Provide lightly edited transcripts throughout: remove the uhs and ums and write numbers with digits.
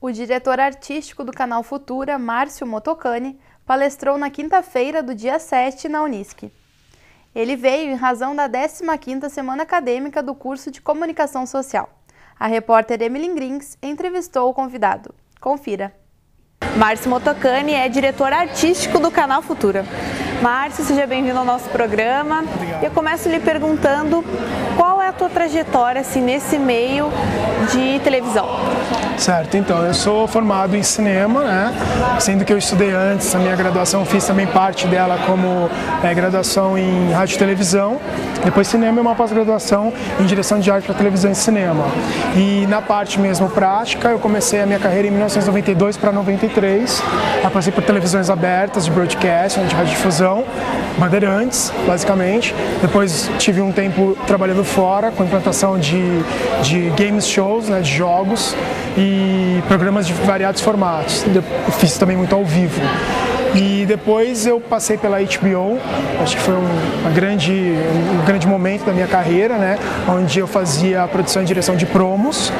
O diretor artístico do canal Futura, Márcio Motocani, palestrou na quinta-feira do dia 7 na Unisc. Ele veio em razão da 15ª Semana Acadêmica do curso de Comunicação Social. A repórter Emily Grings entrevistou o convidado. Confira. Márcio Motocani é diretor artístico do canal Futura. Márcio, seja bem-vindo ao nosso programa. Obrigado. Eu começo lhe perguntando qual é a tua trajetória assim, nesse meio de televisão. Certo, então eu sou formado em cinema, né? Sendo que eu estudei antes, a minha graduação, fiz também parte dela como graduação em rádio e televisão. Depois cinema é uma pós-graduação em direção de arte para televisão e cinema. E na parte mesmo prática, eu comecei a minha carreira em 1992 para 93. Eu passei por televisões abertas de broadcast, de radiodifusão, Bandeirantes, basicamente. Depois tive um tempo trabalhando fora com implantação de games shows, né, de jogos e programas de variados formatos. Eu fiz também muito ao vivo. E depois eu passei pela HBO, acho que foi um grande momento da minha carreira, né, onde eu fazia a produção e direção de promos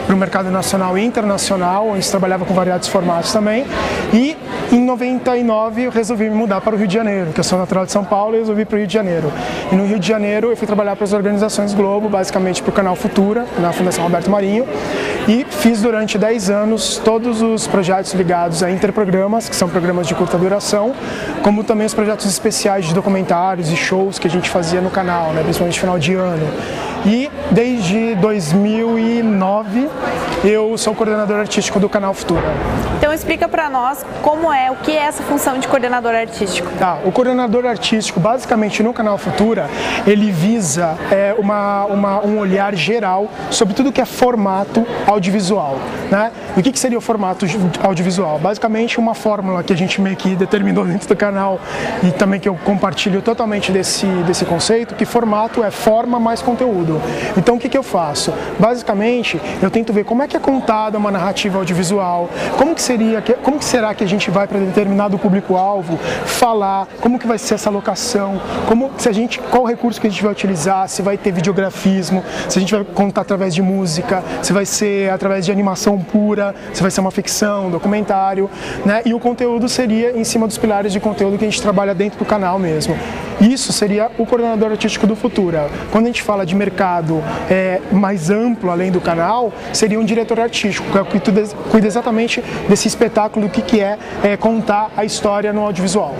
para o mercado nacional e internacional, onde trabalhava com variados formatos também. E em 99 eu resolvi me mudar para o Rio de Janeiro, que eu sou natural de São Paulo e resolvi para o Rio de Janeiro. E no Rio de Janeiro eu fui trabalhar para as organizações Globo, basicamente para o canal Futura, na Fundação Roberto Marinho, e fiz durante 10 anos todos os projetos ligados a interprogramas, que são programas de curta duração, como também os projetos especiais de documentários e shows que a gente fazia no canal, né, principalmente no final de ano. E desde 2009 eu sou coordenador artístico do canal Futura. Então explica para nós o que é essa função de coordenador artístico. Tá, o coordenador artístico, basicamente no canal Futura, ele visa um olhar geral sobre tudo que é formato audiovisual, né? E o que seria o formato audiovisual? Basicamente uma fórmula que a gente meio que determinou dentro do canal e também que eu compartilho totalmente desse conceito, que formato é forma mais conteúdo. Então o que eu faço? Basicamente eu tento ver como é que é contada uma narrativa audiovisual, como que será que a gente vai para determinado público-alvo falar, como que vai ser essa locação, qual recurso que a gente vai utilizar, se vai ter videografismo, se a gente vai contar através de música, se vai ser através de animação pura, se vai ser uma ficção, documentário, né? E o conteúdo seria em cima dos pilares de conteúdo que a gente trabalha dentro do canal mesmo. Isso seria o coordenador artístico do Futura. Quando a gente fala de mercado mais amplo, além do canal, seria um diretor artístico, que cuida exatamente desse espetáculo, do que é contar a história no audiovisual.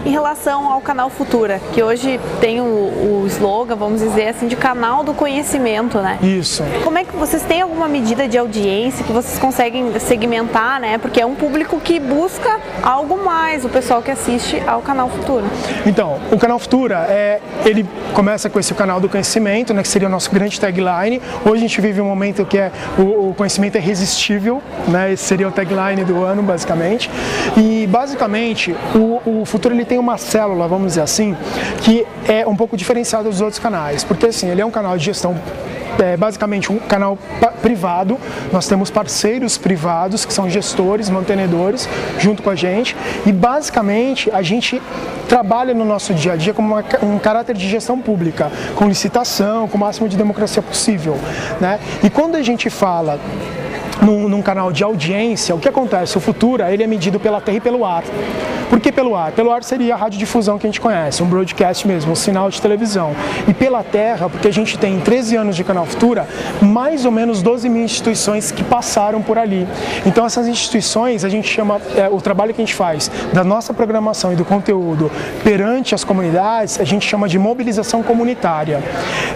Em relação ao canal Futura, que hoje tem o slogan, vamos dizer assim, de canal do conhecimento, né? Isso. Como é que vocês têm alguma medida de audiência que vocês conseguem segmentar, né? Porque é um público que busca algo mais, o pessoal que assiste ao canal Futura. Então, o canal Futura, ele começa com esse canal do conhecimento, né, que seria o nosso grande tagline. Hoje a gente vive um momento que o conhecimento é irresistível, né? Esse seria o tagline do ano, basicamente. E, basicamente, o Futura ele tem uma célula, vamos dizer assim, que é um pouco diferenciada dos outros canais, porque assim, ele é um canal de gestão, basicamente um canal privado. Nós temos parceiros privados que são gestores, mantenedores junto com a gente, e basicamente a gente trabalha no nosso dia a dia como um caráter de gestão pública, com licitação, com o máximo de democracia possível, né? E quando a gente fala num canal de audiência, o que acontece? O Futura ele é medido pela terra e pelo ar. Por que pelo ar? Pelo ar seria a radiodifusão que a gente conhece, um broadcast mesmo, um sinal de televisão. E pela terra, porque a gente tem em 13 anos de canal Futura, mais ou menos 12 mil instituições que passaram por ali. Então essas instituições, a gente chama, o trabalho que a gente faz da nossa programação e do conteúdo perante as comunidades, a gente chama de mobilização comunitária.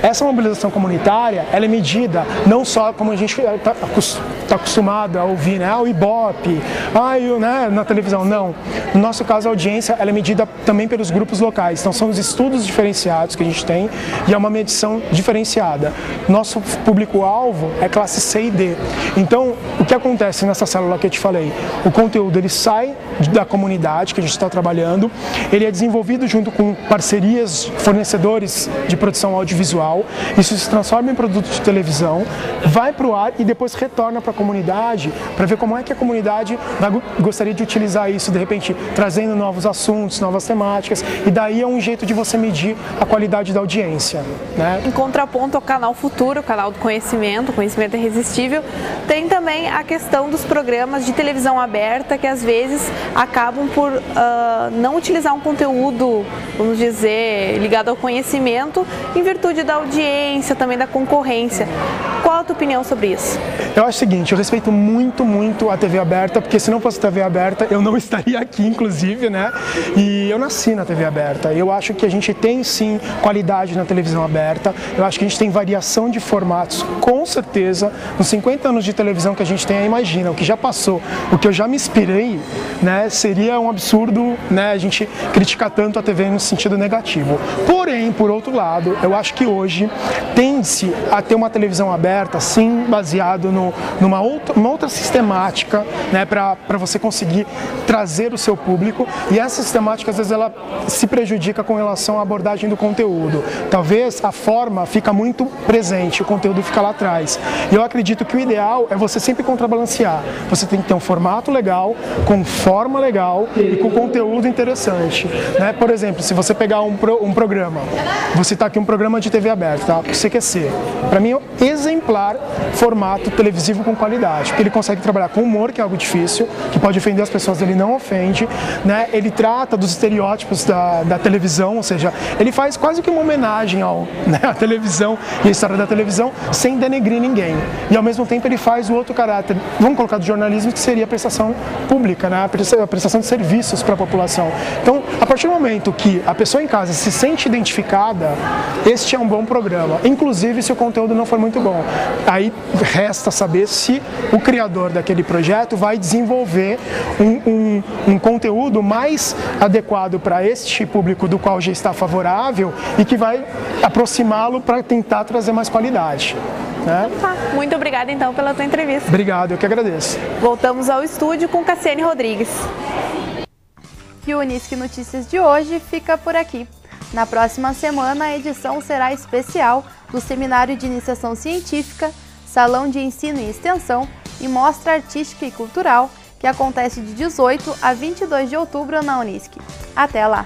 Essa mobilização comunitária, ela é medida não só como a gente está acostumado a ouvir, né? O Ibope, né? Na televisão, não. No nosso caso, a audiência ela é medida também pelos grupos locais. Então, são os estudos diferenciados que a gente tem e é uma medição diferenciada. Nosso público-alvo é classe C e D. Então, o que acontece nessa célula que eu te falei? O conteúdo ele sai da comunidade que a gente está trabalhando, ele é desenvolvido junto com parcerias, fornecedores de produção audiovisual, isso se transforma em produto de televisão, vai para o ar e depois retorna para a comunidade para ver como é que a comunidade gostaria de utilizar isso, de repente trazer trazendo novos assuntos, novas temáticas, e daí é um jeito de você medir a qualidade da audiência, né? Em contraponto ao canal Futuro, o canal do conhecimento, o Conhecimento Irresistível, tem também a questão dos programas de televisão aberta que às vezes acabam por não utilizar um conteúdo, vamos dizer, ligado ao conhecimento, em virtude da audiência, também da concorrência. Qual a tua opinião sobre isso? Eu acho o seguinte, eu respeito muito a TV aberta, porque se não fosse TV aberta, eu não estaria aqui, inclusive, né? E eu nasci na TV aberta. Eu acho que a gente tem, sim, qualidade na televisão aberta. Eu acho que a gente tem variação de formatos, com certeza. Nos 50 anos de televisão que a gente tem, imagina, o que já passou, o que eu já me inspirei, né? Seria um absurdo, né, a gente criticar tanto a TV no sentido negativo. Porém, por outro lado, eu acho que hoje tende-se a ter uma televisão aberta, sim, baseado numa outra sistemática, né, para você conseguir trazer o seu público, e essa sistemática às vezes ela se prejudica com relação à abordagem do conteúdo. Talvez a forma fica muito presente, o conteúdo fica lá atrás. E eu acredito que o ideal é você sempre contrabalancear. Você tem que ter um formato legal, com forma legal e com conteúdo interessante, né? Por exemplo, se você pegar um programa, vou citar aqui um programa de TV aberta, tá? O CQC. Para mim é um exemplar formato televisivo com qualidade, porque ele consegue trabalhar com humor, que é algo difícil, que pode ofender as pessoas, ele não ofende, né? Ele trata dos estereótipos da televisão, ou seja, ele faz quase que uma homenagem à televisão e à história da televisão, sem denegrir ninguém. E ao mesmo tempo ele faz o outro caráter, vamos colocar do jornalismo, que seria a prestação pública, né? A prestação de serviços para a população. Então, a partir do momento que a pessoa em casa se sente identificada, este é um bom programa, inclusive se o conteúdo não for muito bom. Aí resta saber se o criador daquele projeto vai desenvolver um conteúdo mais adequado para este público do qual já está favorável e que vai aproximá-lo para tentar trazer mais qualidade, né? Muito obrigada então pela tua entrevista. Obrigado, eu que agradeço. Voltamos ao estúdio com Cassiane Rodrigues. E o Unisque Notícias de hoje fica por aqui. Na próxima semana, a edição será especial do Seminário de Iniciação Científica, Salão de Ensino e Extensão e Mostra Artística e Cultural, que acontece de 18 a 22 de outubro na Unisque. Até lá!